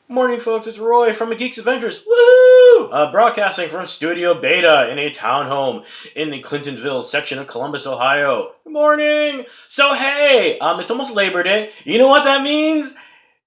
Morning, folks. It's Roy from A Geek's Adventures. Woo! Broadcasting from Studio Beta in a townhome in the Clintonville section of Columbus, Ohio. Good morning. So hey, it's almost Labor Day. You know what that means?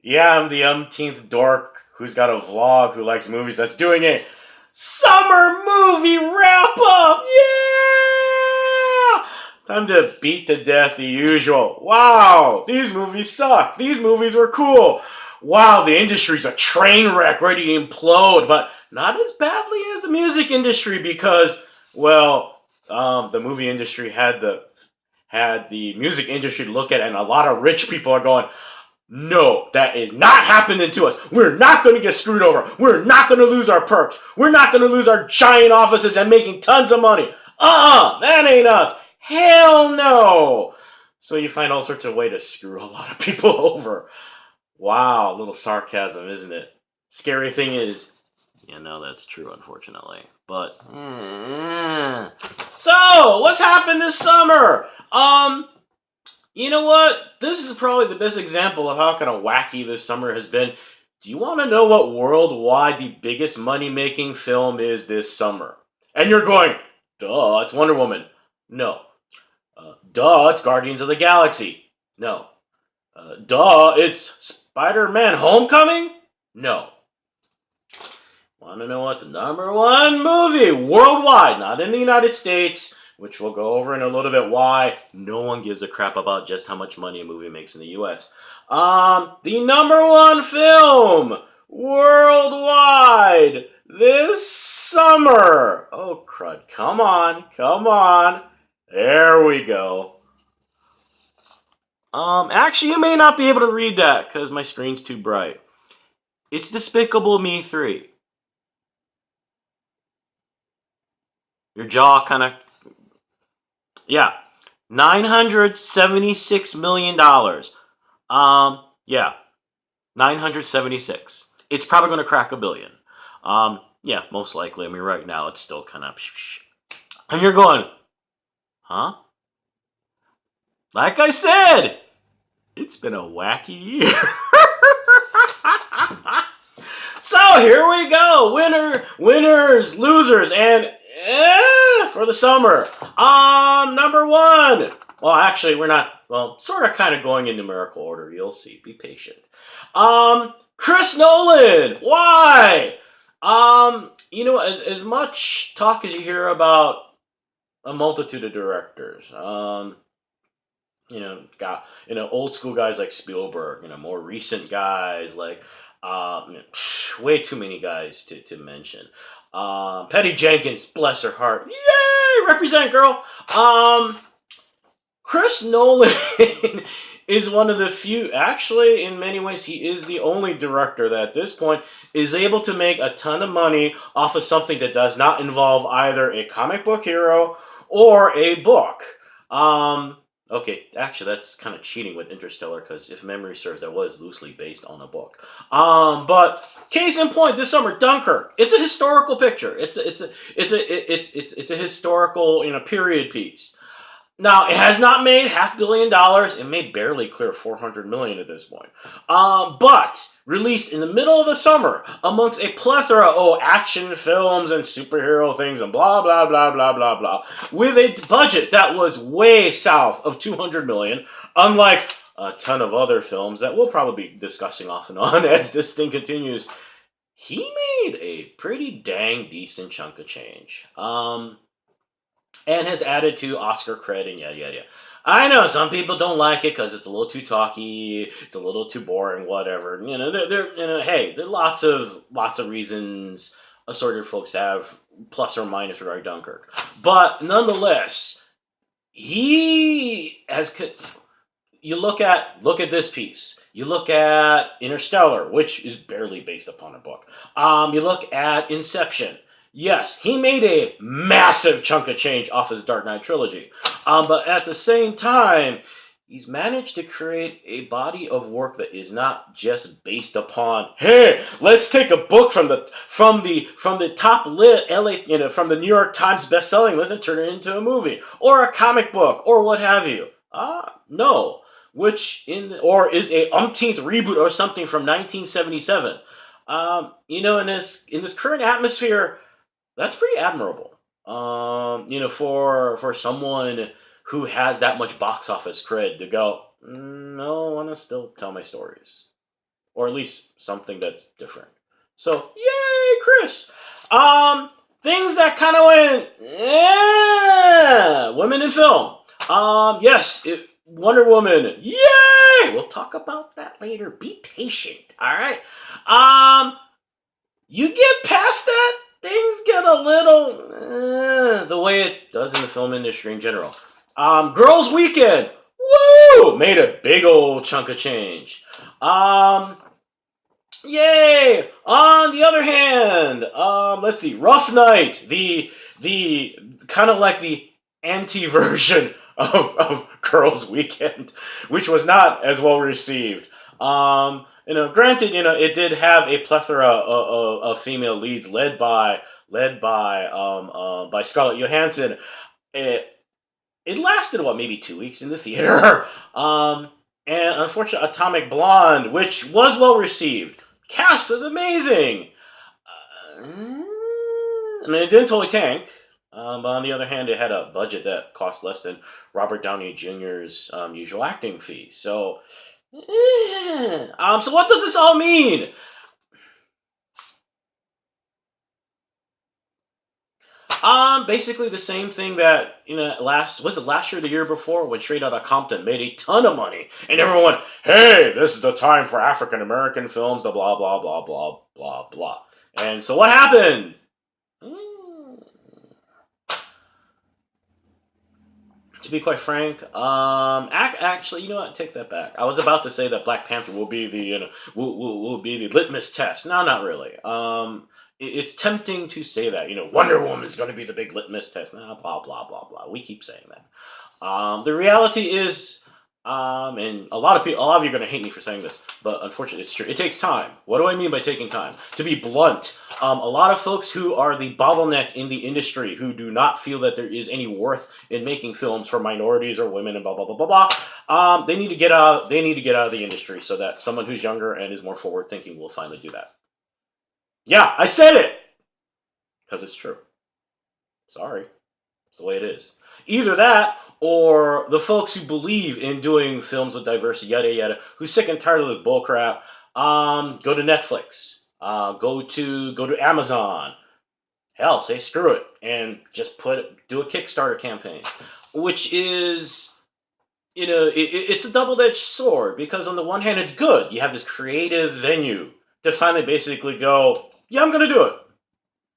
Yeah, I'm the umpteenth dork who's got a vlog who likes movies that's doing a summer movie wrap up. Yeah! Time to beat to death the usual. Wow, these movies suck. These movies were cool. Wow, the industry's a train wreck ready to implode, but not as badly as the music industry because, well, the movie industry had the music industry to look at, and a lot of rich people are going, no, that is not happening to us. We're not going to get screwed over. We're not going to lose our perks. We're not going to lose our giant offices and making tons of money. That ain't us. Hell no. So you find all sorts of ways to screw a lot of people over. Wow, a little sarcasm, isn't it? Scary thing is, that's true, unfortunately. But, so, what's happened this summer? You know what? This is probably the best example of how kind of wacky this summer has been. Do you want to know what worldwide the biggest money-making film is this summer? And you're going, duh, it's Wonder Woman. No. Duh, it's Guardians of the Galaxy. No. Duh, it's Spider-Man Homecoming? No. Want to know what the number one movie worldwide, not in the United States, which we'll go over in a little bit why no one gives a crap about just how much money a movie makes in the U.S. The number one film worldwide this summer. Oh, crud. Come on. There we go. Actually, you may not be able to read that because my screen's too bright. It's Despicable Me 3. Your jaw kind of... Yeah. $976 million. Yeah. 976. It's probably going to crack $1 billion. Yeah, most likely. I mean, right now, it's still kind of... And you're going, huh? Like I said, it's been a wacky year. So here we go. Winners, losers, and for the summer. Number one. Well, actually, we're not. Well, sort of, kind of going in numerical order. You'll see. Be patient. Chris Nolan. Why? As much talk as you hear about a multitude of directors. Old school guys like Spielberg, more recent guys like, way too many guys to mention. Patty Jenkins, bless her heart. Yay! Represent, girl! Chris Nolan is one of the few, actually, in many ways, he is the only director that at this point is able to make a ton of money off of something that does not involve either a comic book hero or a book. Okay, actually, that's kind of cheating with Interstellar because if memory serves, that was loosely based on a book. But case in point, this summer, Dunkirk. It's a historical picture. It's a historical period piece. Now, it has not made $500 million. It may barely clear $400 million at this point. But released in the middle of the summer amongst a plethora of action films and superhero things and blah, blah, blah, blah, blah, blah, with a budget that was way south of $200 million, unlike a ton of other films that we'll probably be discussing off and on as this thing continues. He made a pretty dang decent chunk of change. And has added to Oscar cred and yada. I know some people don't like it because it's a little too talky, it's a little too boring, whatever. Hey, there are lots of reasons assorted folks have plus or minus regarding Dunkirk, but nonetheless, he has. You look at this piece. You look at Interstellar, which is barely based upon a book. You look at Inception. Yes, he made a massive chunk of change off his Dark Knight trilogy. But at the same time, he's managed to create a body of work that is not just based upon, hey, let's take a book from the top lit LA, from the New York Times best-selling list and turn it into a movie or a comic book or what have you. No, or is a umpteenth reboot or something from 1977. In this current atmosphere, that's pretty admirable. For someone who has that much box office cred to go, no, I want to still tell my stories, or at least something that's different. So, yay, Chris! Things that kind of went, yeah, women in film. Yes, Wonder Woman, yay! We'll talk about that later. Be patient, all right? You get past that, things get a little the way it does in the film industry in general. Girls' Weekend, woo, made a big old chunk of change. Yay! On the other hand, let's see, Rough Night, the kind of like the anti version of Girls' Weekend, which was not as well received. Granted, it did have a plethora of female leads led by Scarlett Johansson. It lasted maybe 2 weeks in the theater. And unfortunately, Atomic Blonde, which was well received. Cast was amazing. It didn't totally tank. But on the other hand, it had a budget that cost less than Robert Downey Jr.'s usual acting fee. So, so what does this all mean? Basically the same thing that last year, or the year before, when Straight Outta Compton made a ton of money, and everyone went, "Hey, this is the time for African American films." The blah blah blah blah blah blah. And so what happened? To be quite frank, actually, you know what? Take that back. I was about to say that Black Panther will be the will be the litmus test. No, not really. It's tempting to say that Wonder Woman's going to be the big litmus test. Nah, blah blah blah blah. We keep saying that. The reality is, and a lot of you are going to hate me for saying this, but unfortunately, it's true. It takes time. What do I mean by taking time? To be blunt, a lot of folks who are the bottleneck in the industry, who do not feel that there is any worth in making films for minorities or women and blah blah blah blah blah, they need to get out. They need to get out of the industry so that someone who's younger and is more forward thinking will finally do that. Yeah, I said it because it's true. Sorry, it's the way it is. Either that, or the folks who believe in doing films with diversity, yada yada, who's sick and tired of this bullcrap, go to Netflix, go to Amazon. Hell, say screw it and just do a Kickstarter campaign, which is it's a double-edged sword, because on the one hand it's good, you have this creative venue to finally basically go, yeah, I'm gonna do it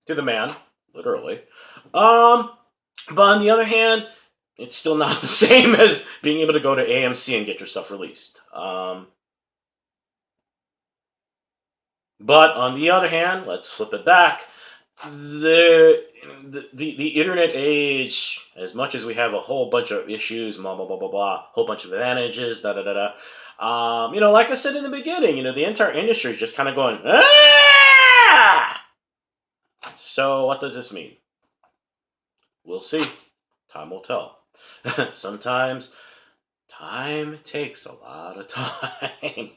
to the man, literally. But on the other hand, it's still not the same as being able to go to AMC and get your stuff released. But on the other hand, let's flip it back. The internet age, as much as we have a whole bunch of issues, blah blah blah blah blah, whole bunch of advantages, da da da da. Like I said in the beginning, the entire industry is just kind of going, ah! So what does this mean? We'll see. Time will tell. Sometimes time takes a lot of time.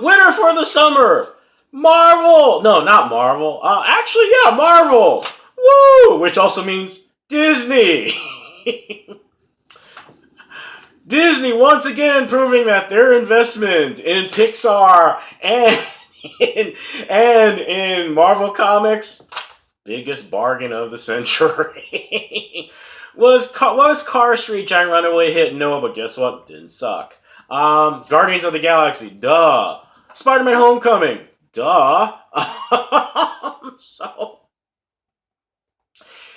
Winner for the summer, Marvel. No, not Marvel. Actually, yeah, Marvel. Woo! Which also means Disney. Disney once again proving that their investment in Pixar and in Marvel Comics, biggest bargain of the century. was Car Street Giant Runaway hit? No, but guess what? Didn't suck. Guardians of the Galaxy, duh. Spider-Man Homecoming, duh.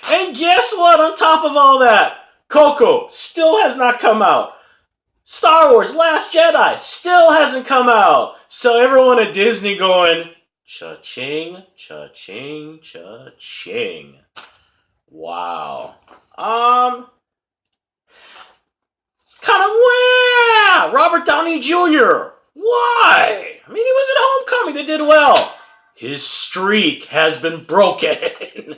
And guess what? On top of all that, Coco still has not come out. Star Wars Last Jedi still hasn't come out. So everyone at Disney going, cha-ching, cha-ching, cha-ching. Wow. Kind of wah! Robert Downey Jr. Why? I mean, he was in Homecoming. They did well. His streak has been broken.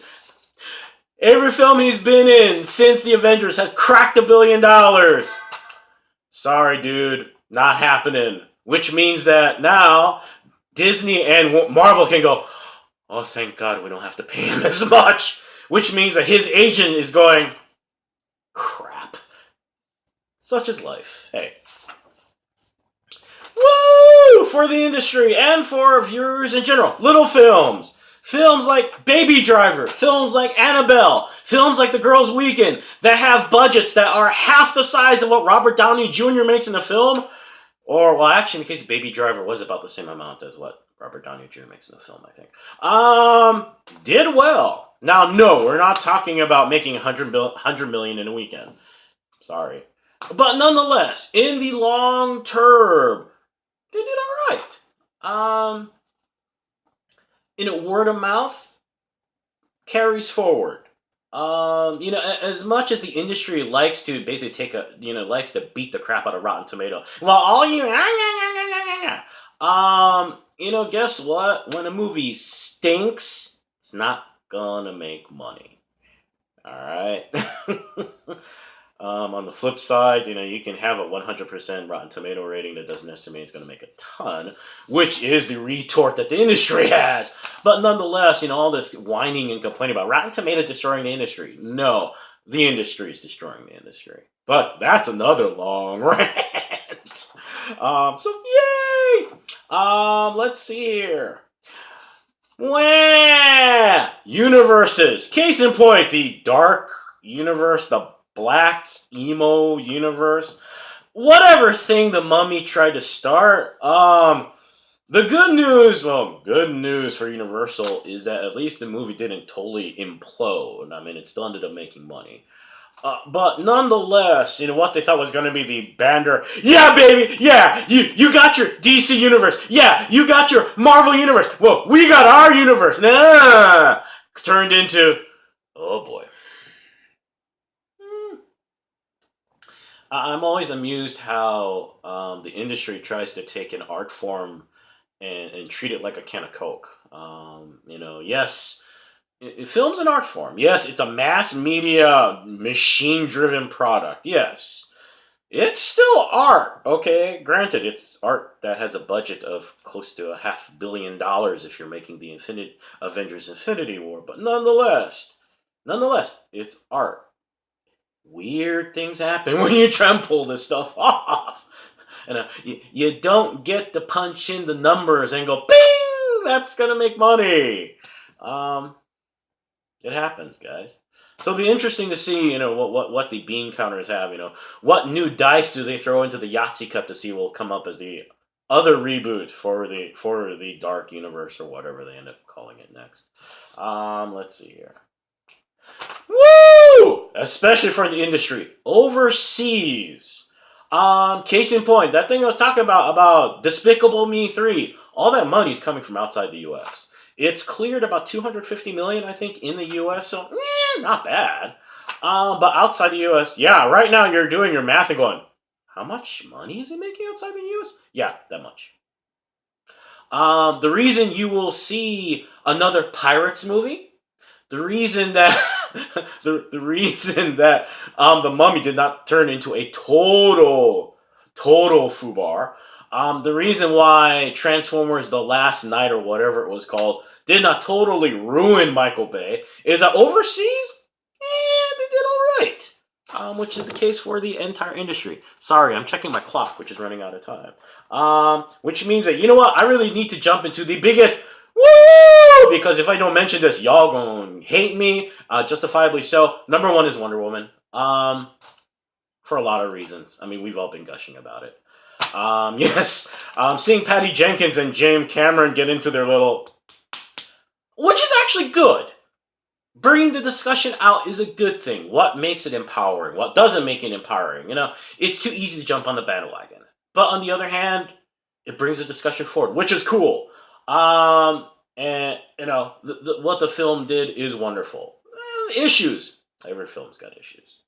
Every film he's been in since the Avengers has cracked $1 billion. Sorry, dude. Not happening. Which means that now Disney and Marvel can go, oh, thank God we don't have to pay him as much. Which means that his agent is going, crap. Such is life. Hey. Woo! For the industry and for viewers in general. Little films. Films like Baby Driver. Films like Annabelle. Films like The Girls' Weekend that have budgets that are half the size of what Robert Downey Jr. makes in a film. Or, well, actually, in the case of Baby Driver, was about the same amount as what Robert Downey Jr. makes in the film, I think. Did well. Now, no, we're not talking about making $100 million in a weekend. Sorry. But nonetheless, in the long term, they did all right. Word of mouth carries forward. As much as the industry likes to basically likes to beat the crap out of Rotten Tomato. Well, all you, guess what? When a movie stinks, it's not gonna make money. All right. On the flip side, you can have a 100% Rotten Tomato rating that doesn't necessarily mean it's going to make a ton, which is the retort that the industry has. But nonetheless, all this whining and complaining about Rotten Tomatoes destroying the industry. No, the industry is destroying the industry. But that's another long rant. Yay! Let's see here. Wah! Universes. Case in point, the Dark Universe, the Black emo universe, whatever thing the Mummy tried to start. The good news for Universal is that at least the movie didn't totally implode. I mean, it still ended up making money. But nonetheless, what they thought was going to be the banner. Yeah, baby. Yeah, you got your DC universe. Yeah, you got your Marvel universe. Well, we got our universe. Nah, turned into, oh boy. I'm always amused how the industry tries to take an art form and treat it like a can of Coke. Yes, film's an art form. Yes, it's a mass media, machine-driven product. Yes, it's still art. Okay, granted, it's art that has a budget of close to $500 million if you're making the Avengers Infinity War. But nonetheless, it's art. Weird things happen when you try and pull this stuff off. And you don't get to punch in the numbers and go, bing, that's going to make money. It happens, guys. So it'll be interesting to see, what the bean counters have. What new dice do they throw into the Yahtzee cup to see what will come up as the other reboot for the Dark Universe or whatever they end up calling it next. Let's see here. Woo! Especially for the industry. Overseas. Case in point, that thing I was talking about Despicable Me 3, all that money's coming from outside the U.S. It's cleared about $250 million, I think, in the U.S., so, not bad. But outside the U.S., yeah, right now you're doing your math and going, how much money is it making outside the U.S.? Yeah, that much. The reason you will see another Pirates movie, the reason that the Mummy did not turn into a total foobar, the reason why Transformers: The Last Night or whatever it was called did not totally ruin Michael Bay is that overseas, they did all right, which is the case for the entire industry. Sorry, I'm checking my clock, which is running out of time. Which means that, I really need to jump into the biggest woo! Because if I don't mention this, y'all gonna hate me, justifiably so. Number one is Wonder Woman, for a lot of reasons. I mean, we've all been gushing about it. Yes, seeing Patty Jenkins and James Cameron get into their little, which is actually good. Bringing the discussion out is a good thing. What makes it empowering? What doesn't make it empowering? It's too easy to jump on the bandwagon. But on the other hand, it brings the discussion forward, which is cool. And what the film did is wonderful. Issues. Every film's got issues.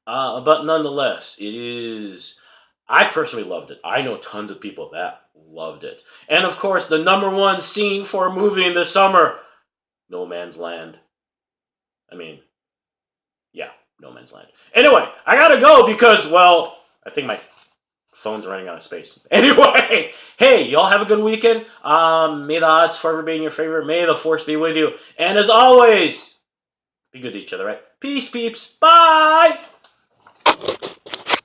But nonetheless, it is. I personally loved it. I know tons of people that loved it. And of course, the number one scene for a movie in the summer, No Man's Land. I mean, yeah, No Man's Land. Anyway, I gotta go because, well, I think my Phone's running out of space. Anyway, hey, y'all have a good weekend. May the odds forever be in your favor. May the force be with you. And as always, be good to each other, right? Peace, peeps. Bye.